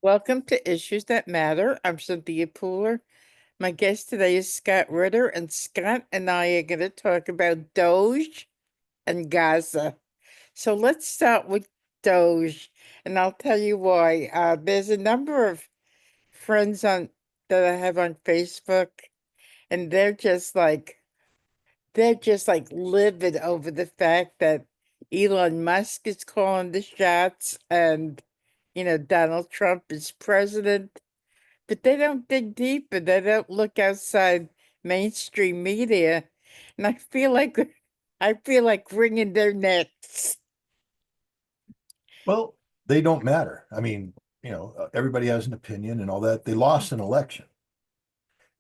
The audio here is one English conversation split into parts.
Welcome to Issues That Matter. I'm Cynthia Pooler. My guest today is Scott Ritter, and Scott and I are going to talk about DOGE and Gaza. So let's start with DOGE, and I'll tell you why. There's a number of friends on that I have on Facebook, and they're just like livid over the fact that Elon Musk is calling the shots and Donald Trump is president, but they don't dig deeper. They don't look outside mainstream media, and I feel like wringing their necks. Well, they don't matter. I mean, everybody has an opinion and all that. They lost an election.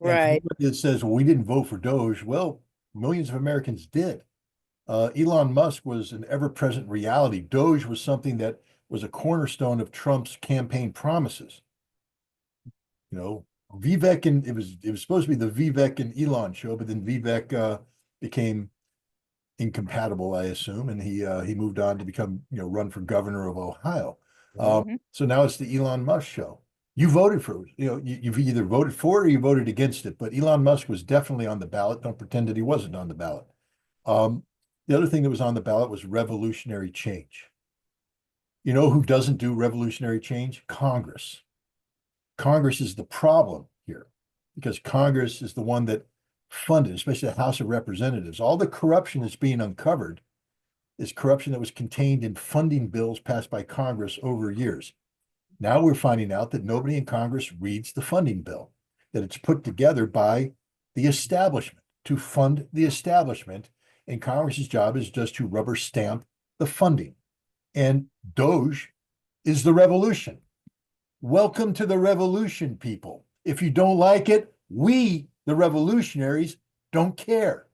And for Right. anybody that says, well, we didn't vote for Doge, well, millions of Americans did. Elon Musk was an ever-present reality. Doge was something that was a cornerstone of Trump's campaign promises. You know, Vivek and it was supposed to be the Vivek and Elon show, but then Vivek became incompatible, I assume, and he moved on to become run for governor of Ohio. Mhm. So now it's the Elon Musk show. You voted for you've either voted for it or you voted against it, but Elon Musk was definitely on the ballot. Don't pretend that he wasn't on the ballot. Um, the other thing that was on the ballot was revolutionary change. You know who doesn't do revolutionary change? Congress. Congress is the problem here because Congress is the one that funded, especially the House of Representatives. All the corruption that's being uncovered is corruption that was contained in funding bills passed by Congress over years. Now we're finding out that nobody in Congress reads the funding bill, that it's put together by the establishment to fund the establishment, and Congress's job is just to rubber stamp the funding. And Doge is the revolution. Welcome to the revolution, people. If you don't like it, we, the revolutionaries, don't care.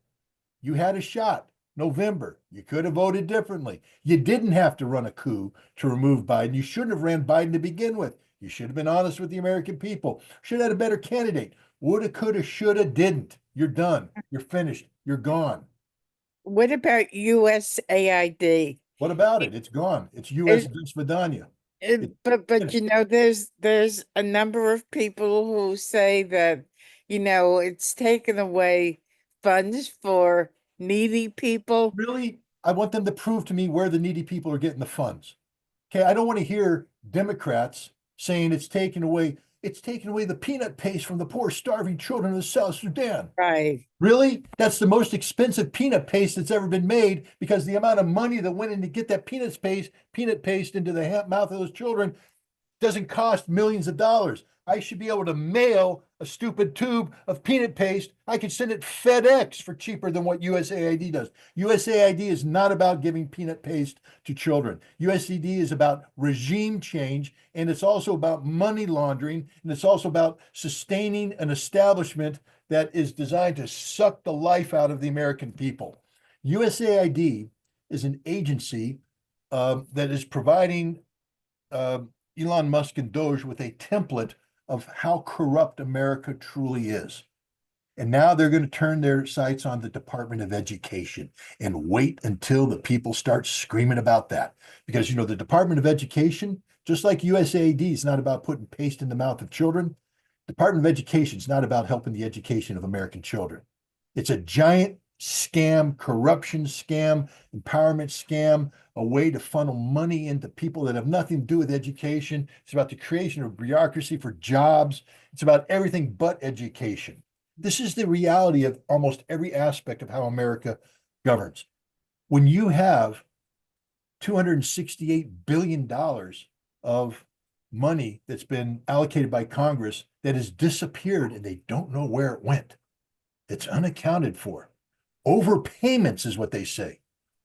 You had a shot. November. You could have voted differently. You didn't have to run a coup to remove Biden. You shouldn't have ran Biden to begin with. You should have been honest with the American people. Should have had a better candidate. Woulda, coulda, shoulda, didn't. You're done. You're finished. You're gone. What about USAID? What about it? It's gone. It's U.S. Vidania. It's But finished. there's a number of people who say that it's taken away funds for needy people. Really, I want them to prove to me where the needy people are getting the funds. Okay, I don't want to hear Democrats saying it's taking away the peanut paste from the poor starving children of the South Sudan. Right. Really? That's the most expensive peanut paste that's ever been made because the amount of money that went in to get that peanut paste into the mouth of those children doesn't cost millions of dollars. I should be able to mail a stupid tube of peanut paste. I could send it FedEx for cheaper than what USAID does. USAID is not about giving peanut paste to children. USAID is about regime change, and it's also about money laundering, and it's also about sustaining an establishment that is designed to suck the life out of the American people. USAID is an agency that is providing uh, Elon Musk and Doge with a template of how corrupt America truly is. And now they're going to turn their sights on the Department of Education and wait until the people start screaming about that. Because, the Department of Education, just like USAID, is not about putting paste in the mouth of children. Department of Education is not about helping the education of American children. It's a giant scam, corruption scam, empowerment scam, a way to funnel money into people that have nothing to do with education. It's about the creation of bureaucracy for jobs. It's about everything but education. This is the reality of almost every aspect of how America governs. When you have $268 billion of money that's been allocated by Congress that has disappeared and they don't know where it went, it's unaccounted for. Overpayments is what they say.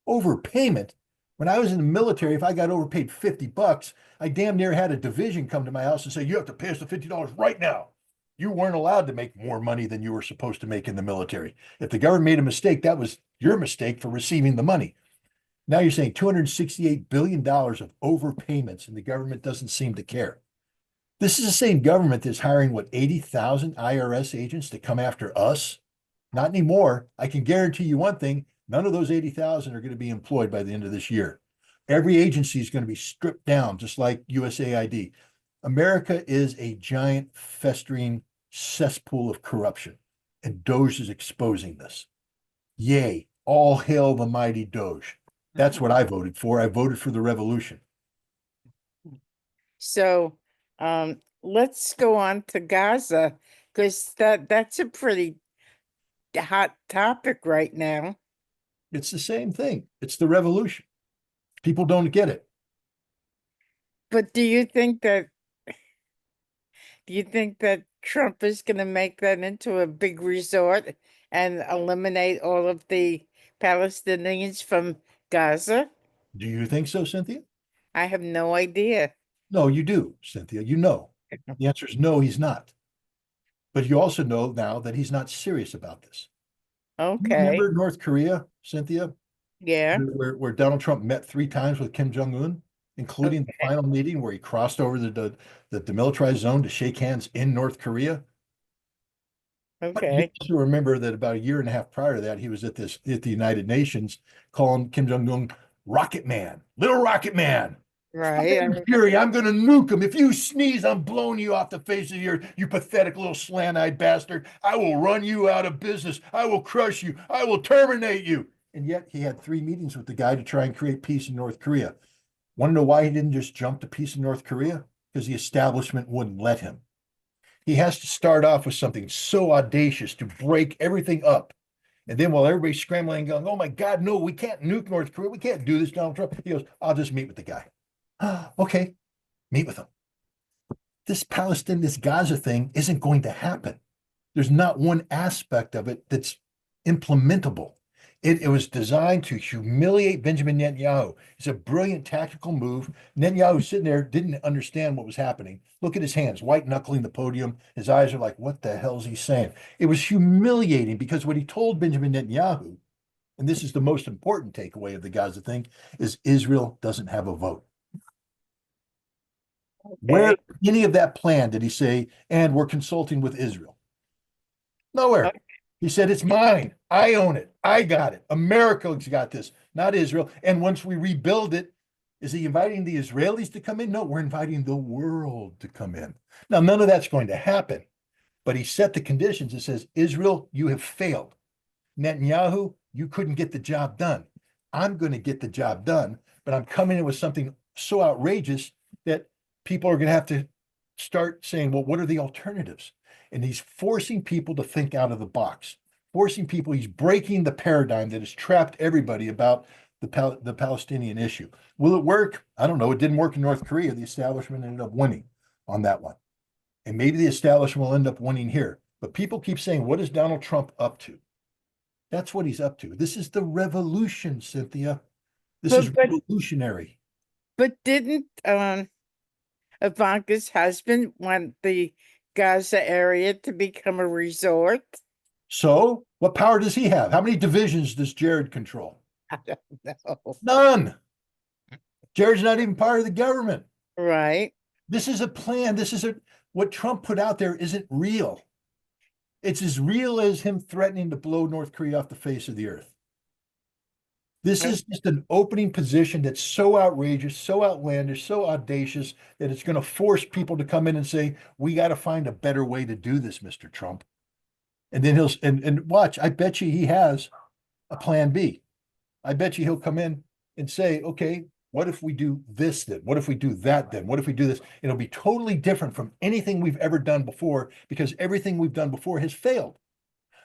Overpayment. When I was in the military, if I got overpaid $50, I damn near had a division come to my house and say, you have to pay us the $50 right now. You weren't allowed to make more money than you were supposed to make in the military. If the government made a mistake, that was your mistake for receiving the money. Now you're saying $268 billion of overpayments, and the government doesn't seem to care. This is the same government that's hiring, what, 80,000 IRS agents to come after us? Not anymore. I can guarantee you one thing, none of those 80,000 are going to be employed by the end of this year. Every agency is going to be stripped down, just like USAID. America is a giant festering cesspool of corruption, and DOGE is exposing this. Yay, all hail the mighty DOGE. That's what I voted for. I voted for the revolution. So let's go on to Gaza because that's a pretty hot topic right now. It's the same thing. It's the revolution. People don't get it. But do you think that Trump is going to make that into a big resort and eliminate all of the Palestinians from Gaza? Do you think so, Cynthia? I have no idea. No, you do, Cynthia. You know. The answer is no, he's not. But you also know now that he's not serious about this. You Okay. remember North Korea, Cynthia, Yeah. where Donald Trump met 3 times with Kim Jong-un, including the Okay. final meeting where he crossed over the demilitarized zone to shake hands in North Korea? But you Okay. also remember that about a year and a half prior to that, he was at the United Nations calling Kim Jong-un Rocket Man, little Rocket Man. Right. I Fury, remember. I'm going to nuke him. If you sneeze, I'm blowing you off the face of the earth, you pathetic little slant-eyed bastard. I will run you out of business. I will crush you. I will terminate you. And yet he had 3 meetings with the guy to try and create peace in North Korea. Want to know why he didn't just jump to peace in North Korea? Because the establishment wouldn't let him. He has to start off with something so audacious to break everything up. And then while everybody's scrambling and going, oh my God, no, we can't nuke North Korea. We can't do this, Donald Trump. He goes, I'll just meet with the guy. Okay, meet with him. This Gaza thing isn't going to happen. There's not one aspect of it that's implementable. It was designed to humiliate Benjamin Netanyahu. It's a brilliant tactical move. Netanyahu sitting there didn't understand what was happening. Look at his hands, white knuckling the podium. His eyes are like, what the hell is he saying? It was humiliating because what he told Benjamin Netanyahu, and this is the most important takeaway of the Gaza thing, is Israel doesn't have a vote. Where Okay. any of that plan did he say, and we're consulting with Israel? Nowhere. He said, it's mine. I own it. I got it. America's got this, not Israel. And once we rebuild it, is he inviting the Israelis to come in? No, we're inviting the world to come in. Now, none of that's going to happen, but he set the conditions. It says, Israel, you have failed. Netanyahu, you couldn't get the job done. I'm going to get the job done, but I'm coming in with something so outrageous that people are going to have to start saying, well, what are the alternatives? And he's forcing people to think out of the box, forcing people. He's breaking the paradigm that has trapped everybody about the Palestinian issue. Will it work? I don't know. It didn't work in North Korea. The establishment ended up winning on that one. And maybe the establishment will end up winning here. But people keep saying, what is Donald Trump up to? That's what he's up to. This is the revolution, Cynthia. This is But revolutionary. didn't Ivanka's husband want the Gaza area to become a resort? So, what power does he have? How many divisions does Jared control? I don't know. None. Jared's not even part of the government. Right. This is a plan. What Trump put out there isn't real. It's as real as him threatening to blow North Korea off the face of the earth. This is just an opening position that's so outrageous, so outlandish, so audacious that it's going to force people to come in and say, we got to find a better way to do this, Mr. Trump. And then and watch, I bet you he has a plan B. I bet you he'll come in and say, okay, what if we do this then? What if we do that then? What if we do this? It'll be totally different from anything we've ever done before because everything we've done before has failed.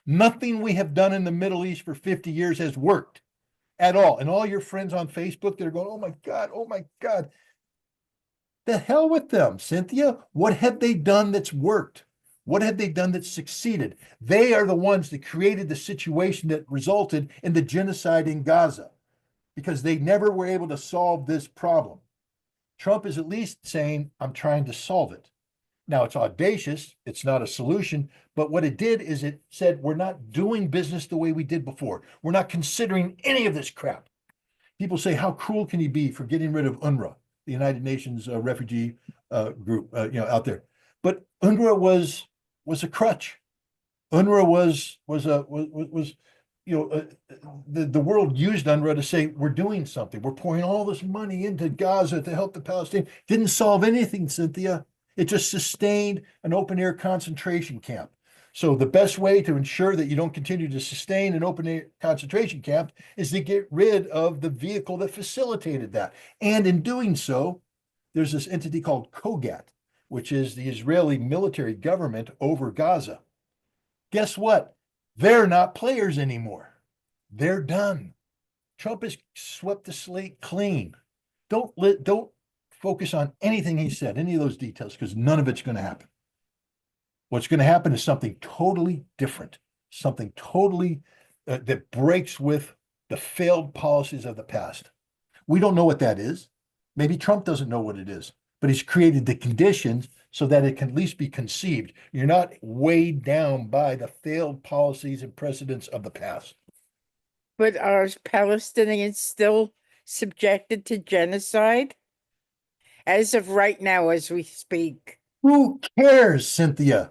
Nothing we have done in the Middle East for 50 years has worked at all. And all your friends on Facebook that are going, oh my God. The hell with them, Cynthia. What have they done that's worked? What have they done that's succeeded? They are the ones that created the situation that resulted in the genocide in Gaza because they never were able to solve this problem. Trump is at least saying, I'm trying to solve it. Now, it's audacious. It's not a solution. But what it did is it said, we're not doing business the way we did before. We're not considering any of this crap. People say, how cruel can he be for getting rid of UNRWA, the United Nations refugee group, out there? But UNRWA was a crutch. UNRWA was the world used UNRWA to say we're doing something. We're pouring all this money into Gaza to help the Palestinians. Didn't solve anything, Cynthia. It just sustained an open air concentration camp. So the best way to ensure that you don't continue to sustain an open air concentration camp is to get rid of the vehicle that facilitated that. And in doing so, there's this entity called COGAT, which is the Israeli military government over Gaza. Guess what? They're not players anymore. They're done. Trump has swept the slate clean. Don't focus on anything he said, any of those details, because none of it's going to happen. What's going to happen is something totally different, something totally that breaks with the failed policies of the past. We don't know what that is. Maybe Trump doesn't know what it is, but he's created the conditions so that it can at least be conceived. You're not weighed down by the failed policies and precedents of the past. But are Palestinians still subjected to genocide? As of right now, as we speak. Who cares, Cynthia?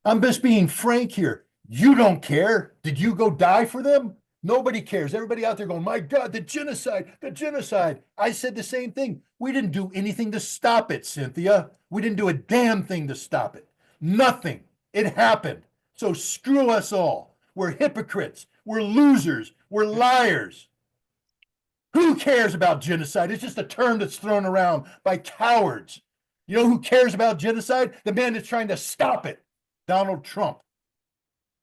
I'm just being frank here. You don't care. Did you go die for them? Nobody cares. Everybody out there going, my God, the genocide, the genocide. I said the same thing. We didn't do anything to stop it, Cynthia. We didn't do a damn thing to stop it. Nothing. It happened. So screw us all. We're hypocrites. We're losers. We're liars. Who cares about genocide? It's just a term that's thrown around by cowards. You know who cares about genocide? The man that's trying to stop it, Donald Trump.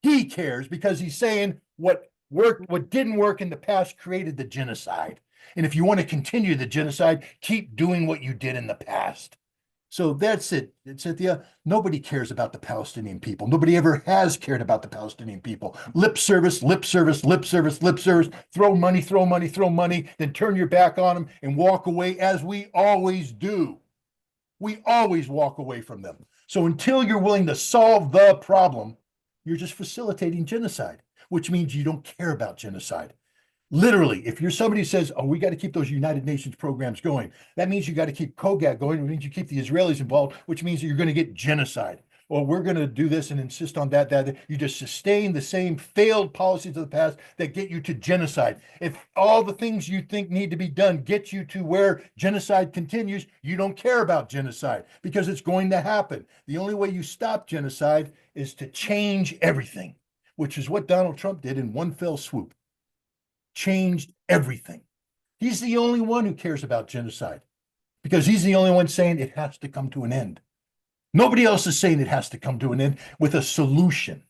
He cares because he's saying what worked, what didn't work in the past created the genocide. And if you want to continue the genocide, keep doing what you did in the past. So that's it, Cynthia. Nobody cares about the Palestinian people. Nobody ever has cared about the Palestinian people. Lip service, lip service, lip service, lip service. Throw money, throw money, throw money, then turn your back on them and walk away as we always do. We always walk away from them. So until you're willing to solve the problem, you're just facilitating genocide, which means you don't care about genocide. Literally, if you're somebody who says, oh, we got to keep those United Nations programs going, that means you got to keep COGAT going. It means you keep the Israelis involved, which means that you're going to get genocide. Well, we're going to do this and insist on that. You just sustain the same failed policies of the past that get you to genocide. If all the things you think need to be done get you to where genocide continues, you don't care about genocide because it's going to happen. The only way you stop genocide is to change everything, which is what Donald Trump did in one fell swoop. Changed everything. He's the only one who cares about genocide because he's the only one saying it has to come to an end. Nobody else is saying it has to come to an end with a solution.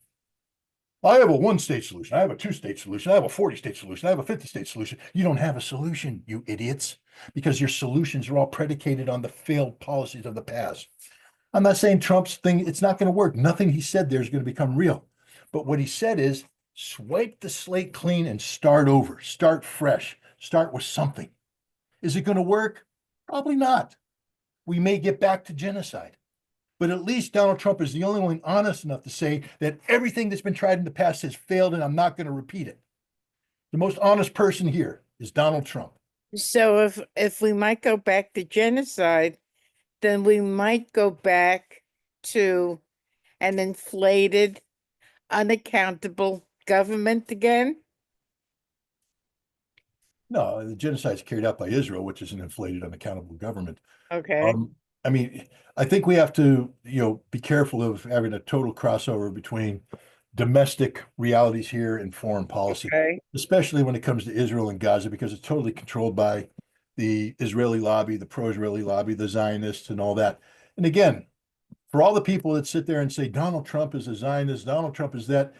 I have a one-state solution. I have a two-state solution. I have a 40-state solution. I have a 50-state solution. You don't have a solution, you idiots, because your solutions are all predicated on the failed policies of the past. I'm not saying Trump's thing, it's not going to work. Nothing he said there is going to become real. But what he said is, swipe the slate clean and start over, start fresh, start with something. Is it going to work? Probably not. We may get back to genocide. But at least Donald Trump is the only one honest enough to say that everything that's been tried in the past has failed and I'm not going to repeat it. The most honest person here is Donald Trump. So if we might go back to genocide, then we might go back to an inflated, unaccountable government again. No, the genocide is carried out by Israel, which is an inflated, unaccountable government. Okay. I mean, I think we have to, be careful of having a total crossover between domestic realities here and foreign policy, Okay. especially when it comes to Israel and Gaza, because it's totally controlled by the Israeli lobby, the pro-Israeli lobby, the Zionists, and all that. And again, for all the people that sit there and say Donald Trump is a Zionist, Donald Trump is that,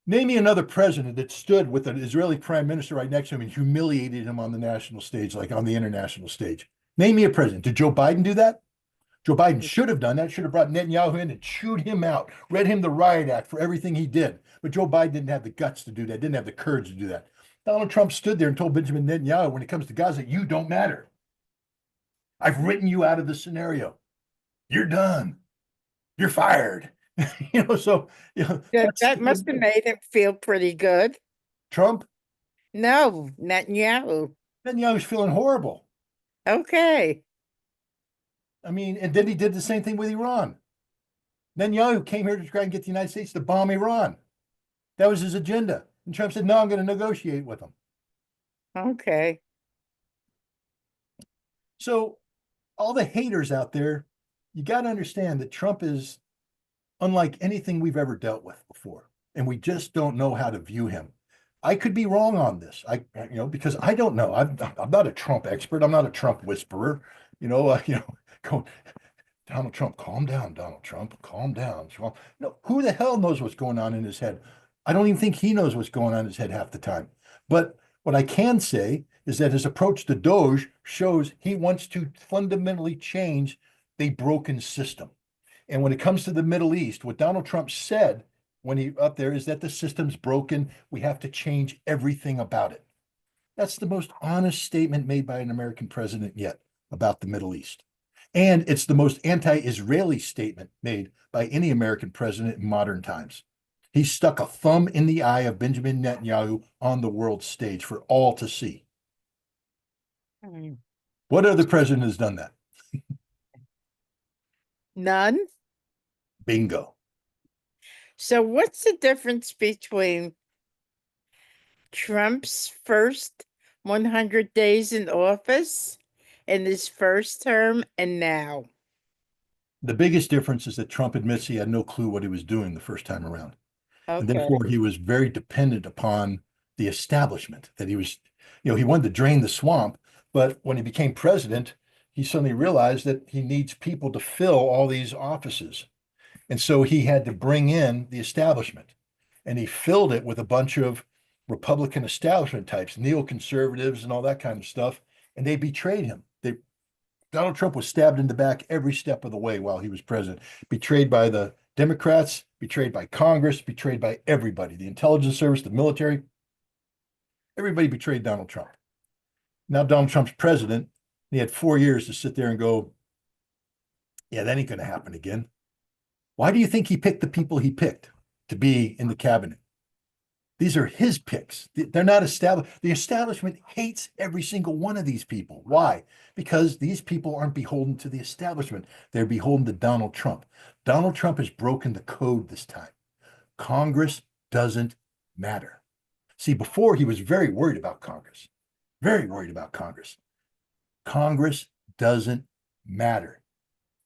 name me another president that stood with an Israeli prime minister right next to him and humiliated him on the national stage, like on the international stage. Name me a president. Did Joe Biden do that? Joe Biden should have done that, should have brought Netanyahu in and chewed him out, read him the riot act for everything he did. But Joe Biden didn't have the guts to do that, didn't have the courage to do that. Donald Trump stood there and told Benjamin Netanyahu, when it comes to Gaza, you don't matter. I've written you out of the scenario. You're done. You're fired. That must have made him feel pretty good. Trump, No, Netanyahu. Netanyahu's feeling horrible. Okay. I mean, and then he did the same thing with Iran. Netanyahu came here to try and get the United States to bomb Iran. That was his agenda. And Trump said, no, I'm going to negotiate with them. Okay. So all the haters out there, you got to understand that Trump is unlike anything we've ever dealt with before, and we just don't know how to view him. I could be wrong on this. Because I don't know. I'm not a Trump expert. I'm not a Trump whisperer. Go, Donald Trump, calm down, Donald Trump, calm down. No, who the hell knows what's going on in his head? I don't even think he knows what's going on in his head half the time. But what I can say is that his approach to DOGE shows he wants to fundamentally change the broken system. And when it comes to the Middle East, what Donald Trump said when he up there is that the system's broken. We have to change everything about it. That's the most honest statement made by an American president yet about the Middle East. And it's the most anti-Israeli statement made by any American president in modern times. He stuck a thumb in the eye of Benjamin Netanyahu on the world stage for all to see. Hmm. What other president has done that? None. Bingo. So what's the difference between Trump's first 100 days in office in his first term and now? The biggest difference is that Trump admits he had no clue what he was doing the first time around. And Okay. therefore he was very dependent upon the establishment that he wanted to drain the swamp, but when he became president, he suddenly realized that he needs people to fill all these offices. And so he had to bring in the establishment, and he filled it with a bunch of Republican establishment types, neoconservatives and all that kind of stuff, and they betrayed him. Donald Trump was stabbed in the back every step of the way while he was president, betrayed by the Democrats, betrayed by Congress, betrayed by everybody, the intelligence service, the military. Everybody betrayed Donald Trump. Now Donald Trump's president. He had 4 years to sit there and go, yeah, that ain't going to happen again. Why do you think he picked the people he picked to be in the cabinet? These are his picks. They're not established. The establishment hates every single one of these people. Why? Because these people aren't beholden to the establishment. They're beholden to Donald Trump. Donald Trump has broken the code this time. Congress doesn't matter. See, before he was very worried about Congress, very worried about Congress. Congress doesn't matter.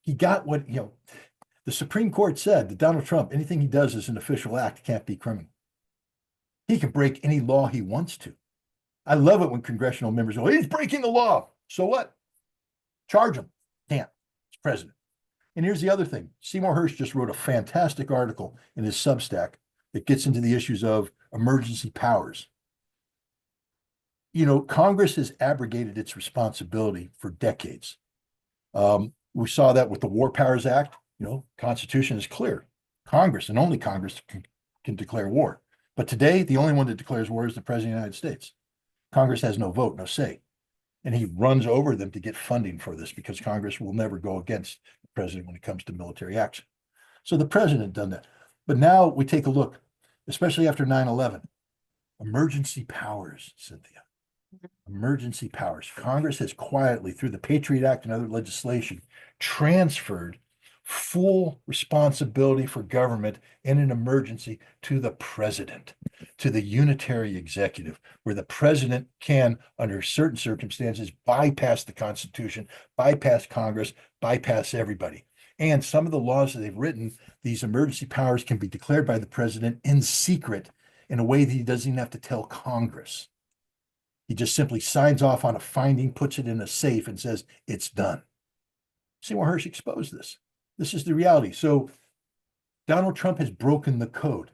He got the Supreme Court said that Donald Trump, anything he does as an official act can't be criminal. He can break any law he wants to. I love it when congressional members go, he's breaking the law. So what? Charge him. Can't. He's president. And here's the other thing. Seymour Hersh just wrote a fantastic article in his Substack that gets into the issues of emergency powers. Congress has abrogated its responsibility for decades. We saw that with the War Powers Act. Constitution is clear. Congress and only Congress can declare war. But today, the only one that declares war is the President of the United States. Congress has no vote, no say. And he runs over them to get funding for this because Congress will never go against the president when it comes to military action. So the president done that. But now we take a look, especially after 9/11, emergency powers, Cynthia. Emergency powers. Congress has quietly, through the Patriot Act and other legislation, transferred full responsibility for government in an emergency to the president, to the unitary executive, where the president can, under certain circumstances, bypass the Constitution, bypass Congress, bypass everybody. And some of the laws that they've written, these emergency powers can be declared by the president in secret in a way that he doesn't even have to tell Congress. He just simply signs off on a finding, puts it in a safe, and says, it's done. Seymour Hersh exposed this. This is the reality. So Donald Trump has broken the code.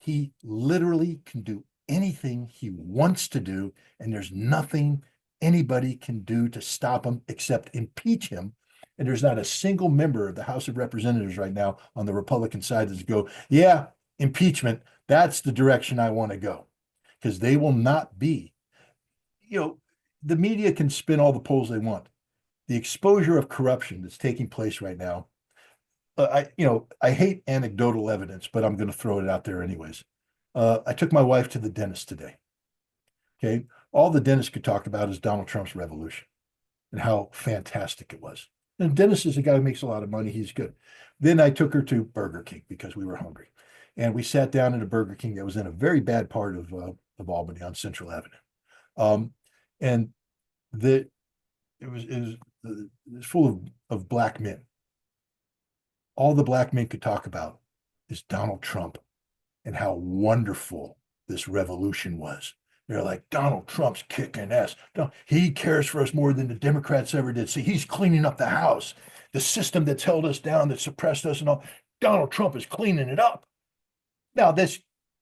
He literally can do anything he wants to do, and there's nothing anybody can do to stop him except impeach him. And there's not a single member of the House of Representatives right now on the Republican side that go, yeah, impeachment, that's the direction I want to go. Because they will not be, the media can spin all the polls they want. The exposure of corruption that's taking place right now, I hate anecdotal evidence, but I'm going to throw it out there anyways. I took my wife to the dentist today. Okay. All the dentist could talk about is Donald Trump's revolution and how fantastic it was. And the dentist is a guy who makes a lot of money. He's good. Then I took her to Burger King because we were hungry. And we sat down at a Burger King that was in a very bad part of Albany on Central Avenue. And it was full of black men. All the black men could talk about is Donald Trump and how wonderful this revolution was. They're like, Donald Trump's kicking ass. He cares for us more than the Democrats ever did. See, he's cleaning up the house. The system that's held us down, that suppressed us and all, Donald Trump is cleaning it up. Now, this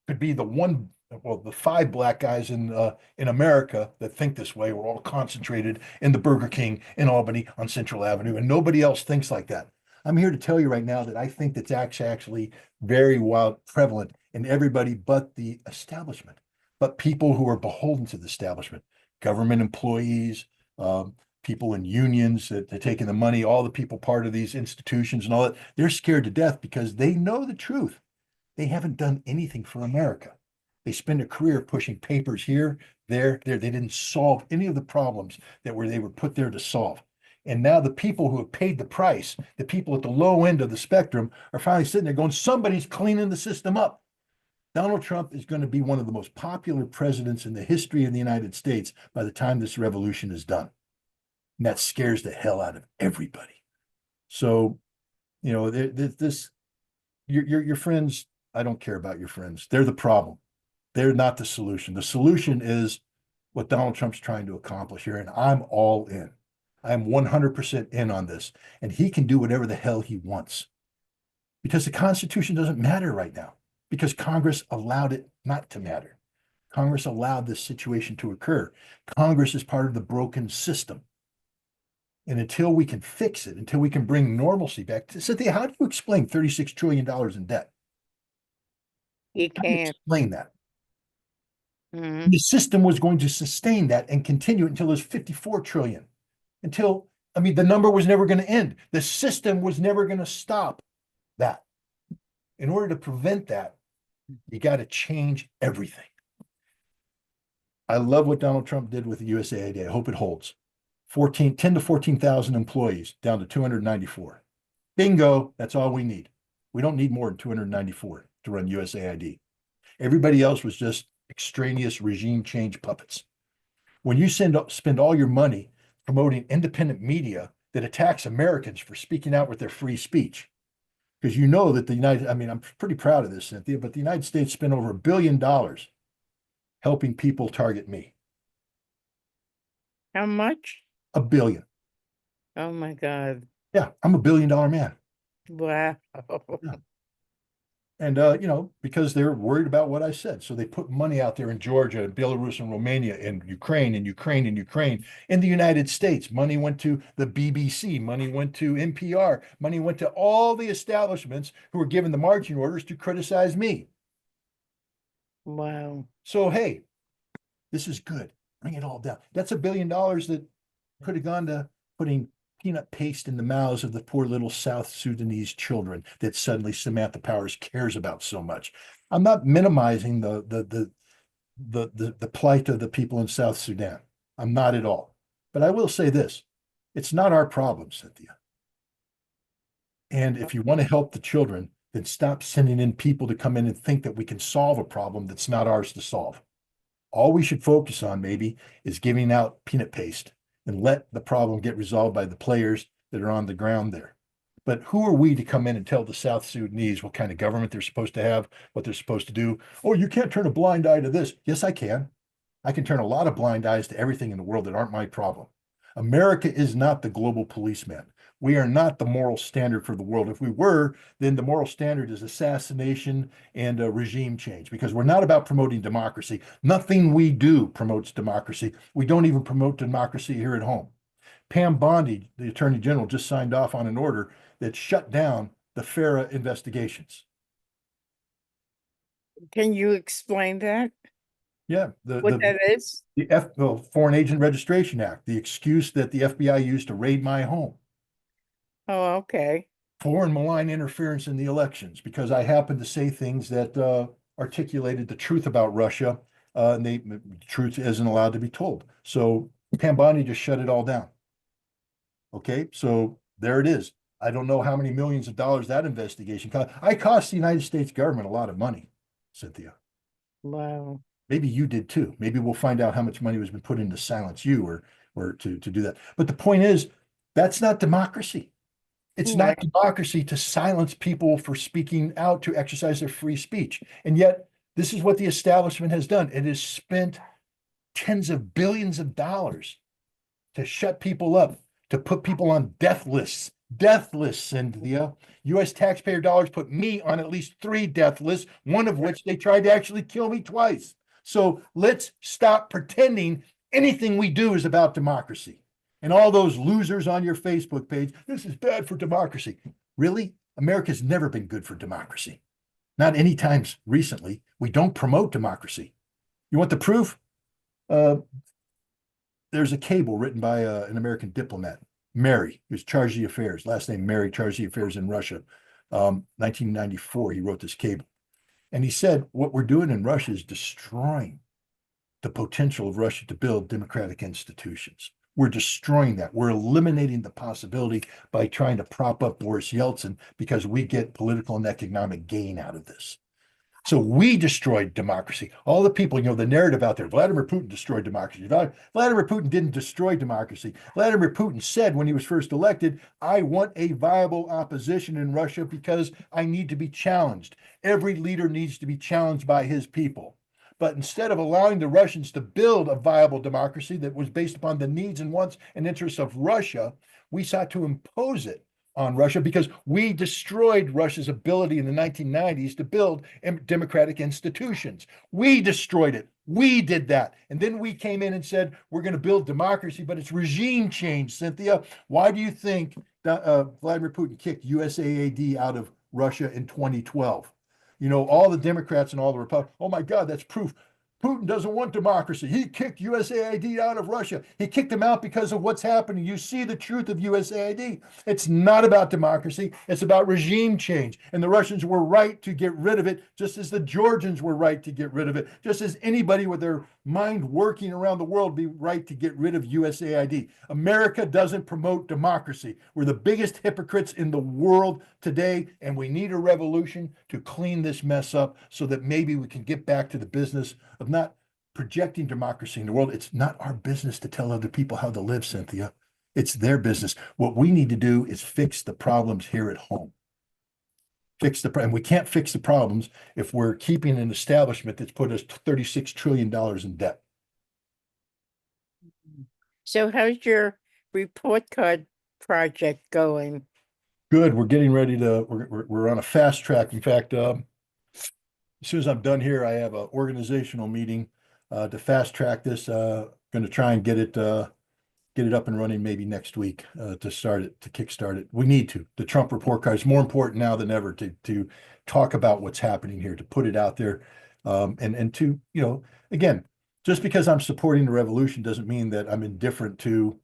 could be the five black guys in America that think this way. We're all concentrated in the Burger King in Albany on Central Avenue, and nobody else thinks like that. I'm here to tell you right now that I think that's actually very well prevalent in everybody but the establishment, but people who are beholden to the establishment, government employees, people in unions that are taking the money, all the people part of these institutions and all that. They're scared to death because they know the truth. They haven't done anything for America. They spend a career pushing papers here, there. They didn't solve any of the problems they were put there to solve. And now the people who have paid the price, the people at the low end of the spectrum, are finally sitting there going, somebody's cleaning the system up. Donald Trump is going to be one of the most popular presidents in the history of the United States by the time this revolution is done. And that scares the hell out of everybody. So, your friends, I don't care about your friends. They're the problem. They're not the solution. The solution is what Donald Trump's trying to accomplish here, and I'm all in. I'm 100% in on this, and he can do whatever the hell he wants because the Constitution doesn't matter right now because Congress allowed it not to matter. Congress allowed this situation to occur. Congress is part of the broken system. And until we can fix it, until we can bring normalcy back, Cynthia, how do you explain $36 trillion in debt? You How do you can't. explain that? Mhm. The system was going to sustain that and continue it until there's 54 trillion. The number was never going to end. The system was never going to stop that. In order to prevent that, you got to change everything. I love what Donald Trump did with the USAID. I hope it holds. 10 to 14,000 employees down to 294. Bingo, that's all we need. We don't need more than 294 to run USAID. Everybody else was just extraneous regime change puppets. When you spend all your money promoting independent media that attacks Americans for speaking out with their free speech, because you know that I'm pretty proud of this, Cynthia, but the United States spent over $1 billion helping people target me. How much? $1 billion. Oh my God. Yeah, I'm $1 billion man. Wow. Yeah. And, because they're worried about what I said. So they put money out there in Georgia and Belarus and Romania and Ukraine and Ukraine and Ukraine. In the United States, money went to the BBC, money went to NPR, money went to all the establishments who were given the marching orders to criticize me. Wow. So, hey, this is good. Bring it all down. That's $1 billion that could have gone to putting peanut paste in the mouths of the poor little South Sudanese children that suddenly Samantha Powers cares about so much. I'm not minimizing the plight of the people in South Sudan. I'm not at all. But I will say this: it's not our problem, Cynthia. And if you want to help the children, then stop sending in people to come in and think that we can solve a problem that's not ours to solve. All we should focus on maybe is giving out peanut paste and let the problem get resolved by the players that are on the ground there. But who are we to come in and tell the South Sudanese what kind of government they're supposed to have, what they're supposed to do? Oh, you can't turn a blind eye to this. Yes, I can. I can turn a lot of blind eyes to everything in the world that aren't my problem. America is not the global policeman. We are not the moral standard for the world. If we were, then the moral standard is assassination and regime change because we're not about promoting democracy. Nothing we do promotes democracy. We don't even promote democracy here at home. Pam Bondi, the Attorney General, just signed off on an order that shut down the FARA investigations. Can you explain that? Yeah, What that is? Foreign Agent Registration Act, the excuse that the FBI used to raid my home. Oh, okay. Foreign malign interference in the elections because I happened to say things that articulated the truth about Russia, and the truth isn't allowed to be told. So Pam Bondi just shut it all down. Okay, so there it is. I don't know how many millions of dollars that investigation cost. I cost the United States government a lot of money, Cynthia. Wow. Maybe you did too. Maybe we'll find out how much money has been put in to silence you or to do that. But the point is, that's not democracy. It's Right. not democracy to silence people for speaking out to exercise their free speech. And yet, this is what the establishment has done. It has spent tens of billions of dollars to shut people up, to put people on death lists. And the US taxpayer dollars put me on at least 3 death lists, one of which they tried to actually kill me twice. So let's stop pretending anything we do is about democracy. And all those losers on your Facebook page, this is bad for democracy. Really? America's never been good for democracy. Not any times recently. We don't promote democracy. You want the proof? There's a cable written by an American diplomat, Mary, who's charged the affairs. Last name Mary, charged the affairs in Russia. 1994, he wrote this cable. And he said, what we're doing in Russia is destroying the potential of Russia to build democratic institutions. We're destroying that. We're eliminating the possibility by trying to prop up Boris Yeltsin because we get political and economic gain out of this. So we destroyed democracy. All the people, the narrative out there, Vladimir Putin destroyed democracy. Vladimir Putin didn't destroy democracy. Vladimir Putin said when he was first elected, I want a viable opposition in Russia because I need to be challenged. Every leader needs to be challenged by his people. But instead of allowing the Russians to build a viable democracy that was based upon the needs and wants and interests of Russia, we sought to impose it on Russia because we destroyed Russia's ability in the 1990s to build democratic institutions. We destroyed it. We did that. And then we came in and said, we're going to build democracy, but it's regime change, Cynthia. Why do you think that, Vladimir Putin kicked USAID out of Russia in 2012? All the Democrats and all the Republicans, oh my God, that's proof. Putin doesn't want democracy. He kicked USAID out of Russia. He kicked them out because of what's happening. You see the truth of USAID. It's not about democracy. It's about regime change. And the Russians were right to get rid of it, just as the Georgians were right to get rid of it, just as anybody with their mind working around the world be right to get rid of USAID. America doesn't promote democracy. We're the biggest hypocrites in the world today, and we need a revolution to clean this mess up so that maybe we can get back to the business of not projecting democracy in the world. It's not our business to tell other people how to live, Cynthia. It's their business. What we need to do is fix the problems here at home. And we can't fix the problems if we're keeping an establishment that's put us $36 trillion in debt. So how's your report card project going? Good. We're getting ready to, we're on a fast track. In fact, as soon as I'm done here, I have an organizational meeting to fast track this. Going to try and get it up and running maybe next week to kickstart it. We need to. The Trump report card is more important now than ever to talk about what's happening here, to put it out there, and to, again, just because I'm supporting the revolution doesn't mean that I'm indifferent to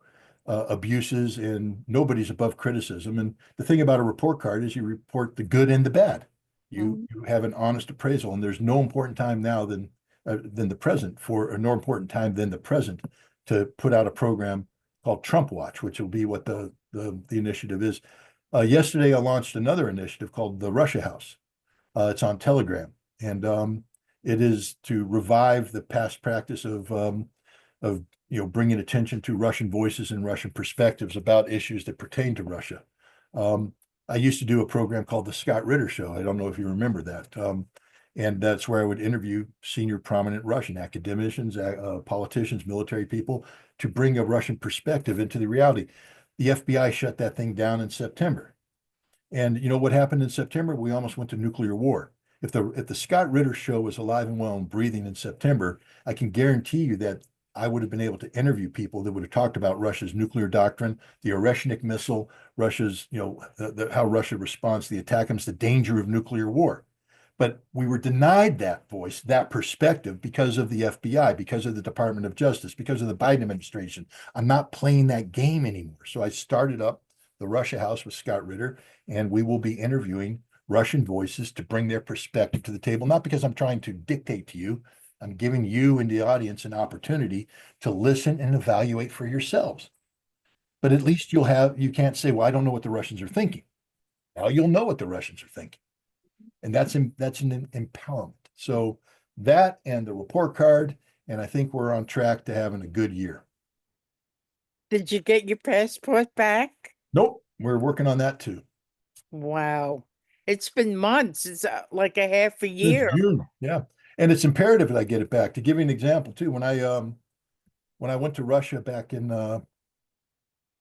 abuses, and nobody's above criticism. And the thing about a report card is you report the good and the bad. You have an honest appraisal, and there's no important time now than the present no important time than the present to put out a program called Trump Watch, which will be what the initiative is. Yesterday, I launched another initiative called the Russia House. It's on Telegram, and it is to revive the past practice of bringing attention to Russian voices and Russian perspectives about issues that pertain to Russia. I used to do a program called the Scott Ritter Show. I don't know if you remember that. And that's where I would interview senior prominent Russian academicians, politicians, military people to bring a Russian perspective into the reality. The FBI shut that thing down in September. And you know what happened in September? We almost went to nuclear war. If the Scott Ritter Show was alive and well and breathing in September, I can guarantee you that I would have been able to interview people that would have talked about Russia's nuclear doctrine, the Oreshnik missile, Russia's, how Russia responds to the attack, the danger of nuclear war. But we were denied that voice, that perspective, because of the FBI, because of the Department of Justice, because of the Biden administration. I'm not playing that game anymore. So I started up the Russia House with Scott Ritter, and we will be interviewing Russian voices to bring their perspective to the table, not because I'm trying to dictate to you. I'm giving you and the audience an opportunity to listen and evaluate for yourselves. But at least you can't say, well, I don't know what the Russians are thinking. Now you'll know what the Russians are thinking. And that's an empowerment. So that and the report card, and I think we're on track to having a good year. Did you get your passport back? Nope. We're working on that too. Wow. It's been months. It's like a half a Since year. June, yeah. And it's imperative that I get it back. To give you an example too, when I went to Russia back in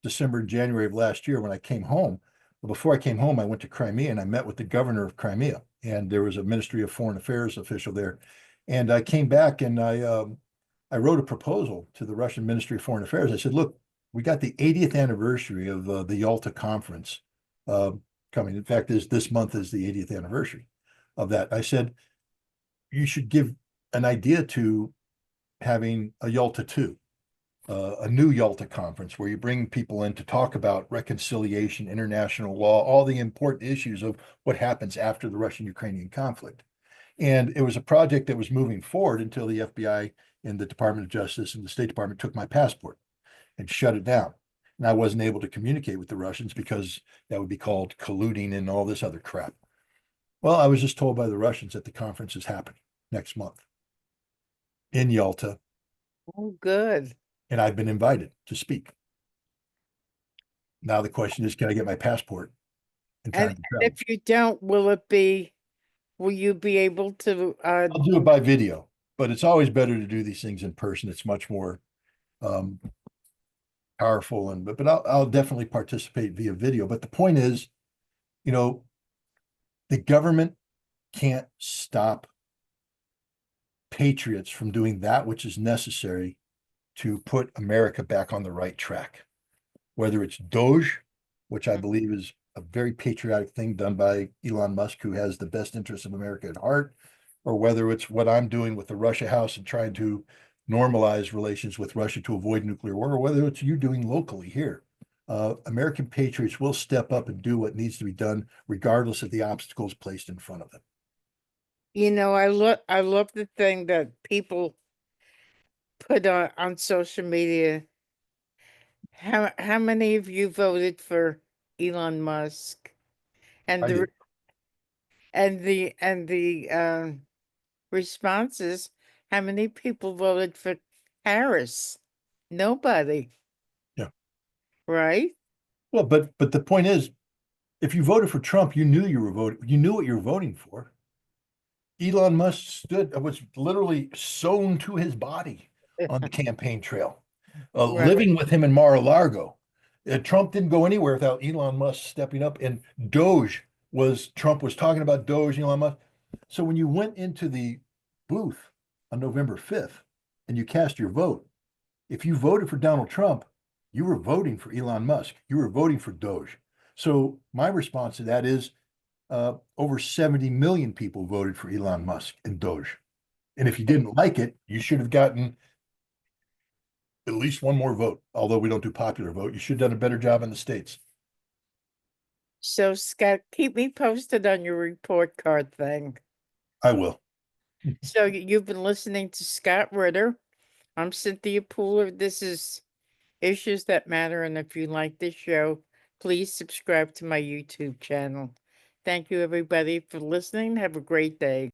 December and January of last year when I came home, well, before I came home, I went to Crimea and I met with the governor of Crimea, and there was a Ministry of Foreign Affairs official there. And I came back and I wrote a proposal to the Russian Ministry of Foreign Affairs. I said, look, we got the 80th anniversary of the Yalta Conference uh, coming. In fact, this month is the 80th anniversary of that. I said, you should give an idea to having a Yalta 2, a new Yalta conference where you bring people in to talk about reconciliation, international law, all the important issues of what happens after the Russian-Ukrainian conflict. And it was a project that was moving forward until the FBI and the Department of Justice and the State Department took my passport and shut it down. And I wasn't able to communicate with the Russians because that would be called colluding and all this other crap. Well, I was just told by the Russians that the conference is happening next month in Yalta, Oh, good. and I've been invited to speak. Now the question is, can I get my passport in And time to travel? if you don't, will you be able to, I'll do it by video, but it's always better to do these things in person. It's much more um, powerful, and but I'll definitely participate via video. But the point is, you know, the government can't stop patriots from doing that which is necessary to put America back on the right track. Whether it's DOGE, which I believe is a very patriotic thing done by Elon Musk, who has the best interests of America at heart, or whether it's what I'm doing with the Russia House and trying to normalize relations with Russia to avoid nuclear war, or whether it's you doing locally here. American patriots will step up and do what needs to be done, regardless of the obstacles placed in front of them. I love the thing that people put on social media. How many of you voted for Elon Musk? And I the did. responses, how many people voted for Harris? Nobody, Yeah. right? Well, but the point is, if you voted for Trump, you knew you were voting, you knew what you were voting for. Elon Musk was literally sewn to his body on the campaign trail, Right. living with him in Mar-a-Lago. Trump didn't go anywhere without Elon Musk stepping up. And Trump was talking about Doge, Elon Musk. So when you went into the booth on November 5th and you cast your vote, if you voted for Donald Trump, you were voting for Elon Musk. You were voting for Doge. So my response to that is over 70 million people voted for Elon Musk and Doge. And if you didn't like it, you should have gotten at least one more vote. Although we don't do popular vote, you should have done a better job in the States. So Scott, keep me posted on your report card thing. I will. So you've been listening to Scott Ritter. I'm Cynthia Pooler. This is Issues That Matter. And if you like this show, please subscribe to my YouTube channel. Thank you, everybody, for listening. Have a great day.